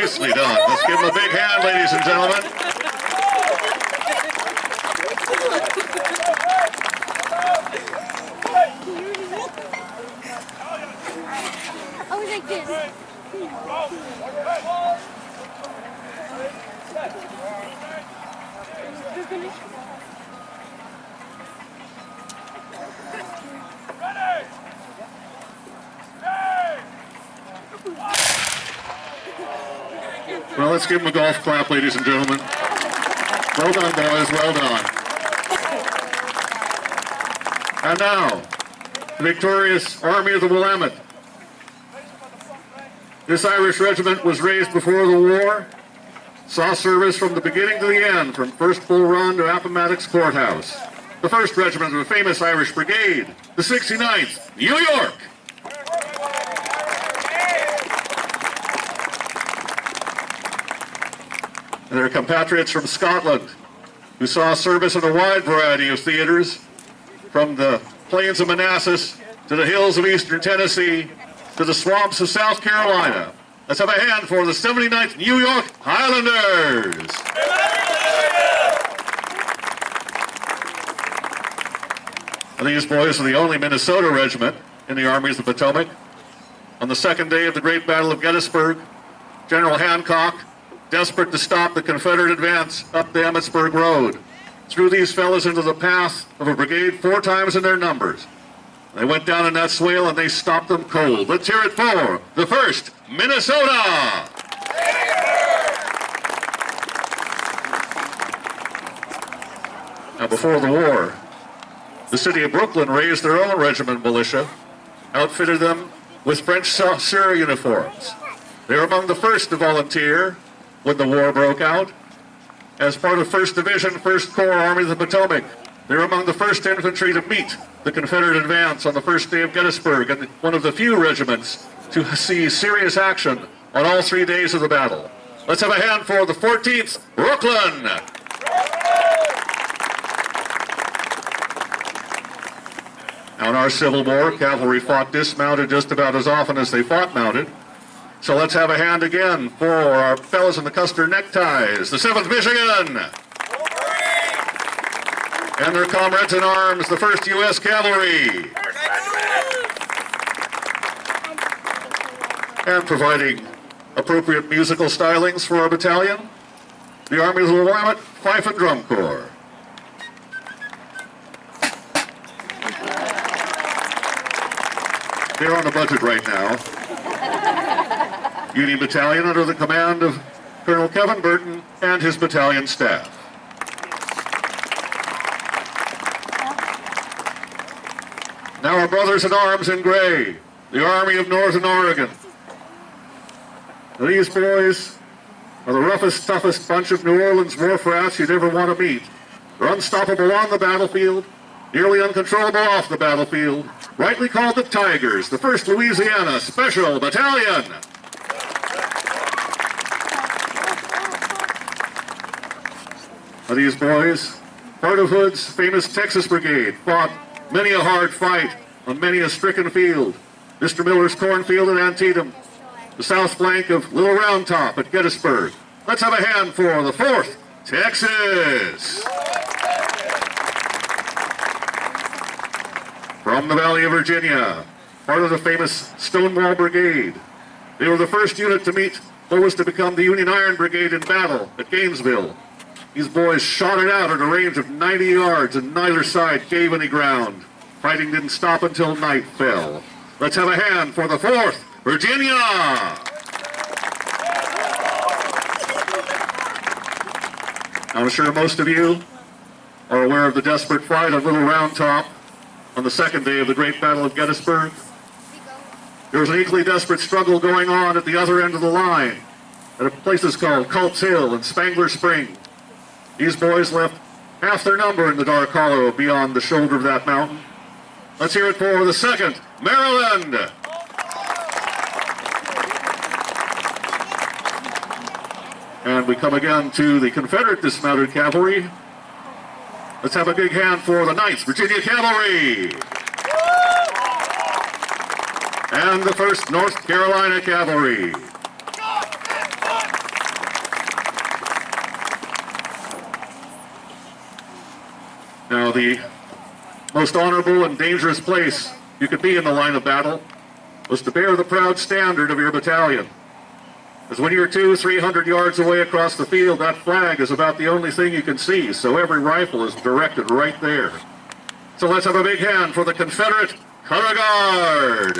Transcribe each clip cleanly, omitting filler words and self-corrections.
Nicely done. Let's give them a big hand, ladies and gentlemen. Oh, like this. Well, let's give them a golf clap, ladies and gentlemen. Well done, boys. Well done. And now, the victorious Army of the Willamette. This Irish regiment was raised before the war, saw service from the beginning to the end, from first Bull Run to Appomattox Courthouse. The 1st Regiment of the famous Irish Brigade, the 69th, New York. And their compatriots from Scotland, who saw service in a wide variety of theaters, from the plains of Manassas to the hills of eastern Tennessee to the swamps of South Carolina. Let's have a hand for the 79th New York Highlanders. And these boys are the only Minnesota regiment in the Armies of the Potomac. On the 2nd day of the Great Battle of Gettysburg, General Hancock, desperate to stop the Confederate advance up the Emmitsburg Road, threw these fellas into the path of a brigade 4 times in their numbers. They went down in that swale and they stopped them cold. Let's hear it for the 1st Minnesota! Now, before the war, the city of Brooklyn raised their own regiment militia, outfitted them with French Saussure uniforms. They were among the first to volunteer when the war broke out. As part of 1st Division, 1st Corps, Army of the Potomac, they were among the first infantry to meet the Confederate advance on the first day of Gettysburg, and one of the few regiments to see serious action on all 3 days of the battle. Let's have a hand for the 14th Brooklyn. Now, in our Civil War, cavalry fought dismounted just about as often as they fought mounted. So let's have a hand again for our fellows in the Custer neckties, the 7th Michigan. And their comrades in arms, the 1st U.S. Cavalry. And providing appropriate musical stylings for our battalion, the Army of the Willamette Fife and Drum Corps. They're on a budget right now. Union Battalion under the command of Colonel Kevin Burton and his battalion staff. Now our brothers in arms in gray, the Army of Northern Oregon. Now these boys are the roughest, toughest bunch of New Orleans wharf rats you'd ever want to meet. They're unstoppable on the battlefield, nearly uncontrollable off the battlefield, rightly called the Tigers, the 1st Louisiana Special Battalion. Now these boys, part of Hood's famous Texas Brigade, fought many a hard fight on many a stricken field. Mr. Miller's cornfield at Antietam, the south flank of Little Round Top at Gettysburg. Let's have a hand for the 4th Texas. From the Valley of Virginia, part of the famous Stonewall Brigade. They were the first unit to meet what was to become the Union Iron Brigade in battle at Gainesville. These boys shot it out at a range of 90 yards and neither side gave any ground. Fighting didn't stop until night fell. Let's have a hand for the 4th Virginia! I'm sure most of you are aware of the desperate fight at Little Round Top on the 2nd day of the Great Battle of Gettysburg. There was an equally desperate struggle going on at the other end of the line at places called Culp's Hill and Spangler Spring. These boys left half their number in the dark hollow beyond the shoulder of that mountain. Let's hear it for the 2nd Maryland. And we come again to the Confederate dismounted cavalry. Let's have a big hand for the 9th Virginia Cavalry. And the 1st North Carolina Cavalry. Now, the most honorable and dangerous place you could be in the line of battle was to bear the proud standard of your battalion. Because when you're 200-300 yards away across the field, that flag is about the only thing you can see, so every rifle is directed right there. So let's have a big hand for the Confederate Color Guard.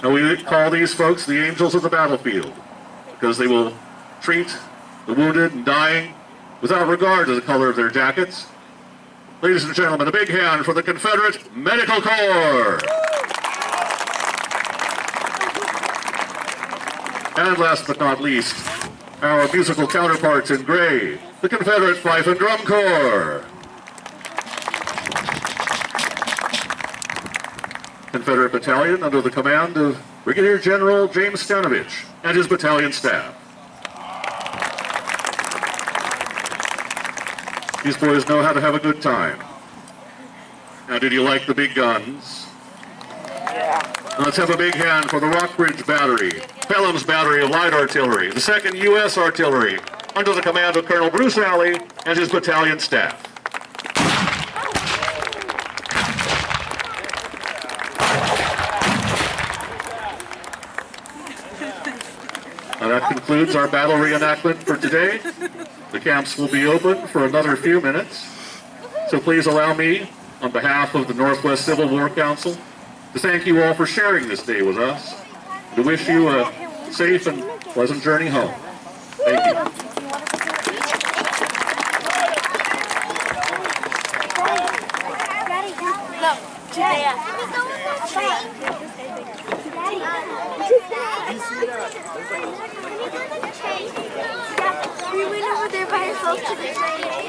Now, we call these folks the angels of the battlefield because they will treat the wounded and dying without regard to the color of their jackets. Ladies and gentlemen, a big hand for the Confederate Medical Corps. And last but not least, our musical counterparts in gray, the Confederate Fife and Drum Corps. Confederate Battalion under the command of Brigadier General James Stanovich and his battalion staff. These boys know how to have a good time. Now, did you like the big guns? Yeah. Let's have a big hand for the Rockbridge Battery, Pelham's Battery of Light Artillery, the 2nd U.S. Artillery, under the command of Colonel Bruce Alley and his battalion staff. Now that concludes our battle reenactment for today. The camps will be open for another few minutes. So please allow me, on behalf of the Northwest Civil War Council, to thank you all for sharing this day with us, and to wish you a safe and pleasant journey home. Thank you. We went over there by ourselves to the train.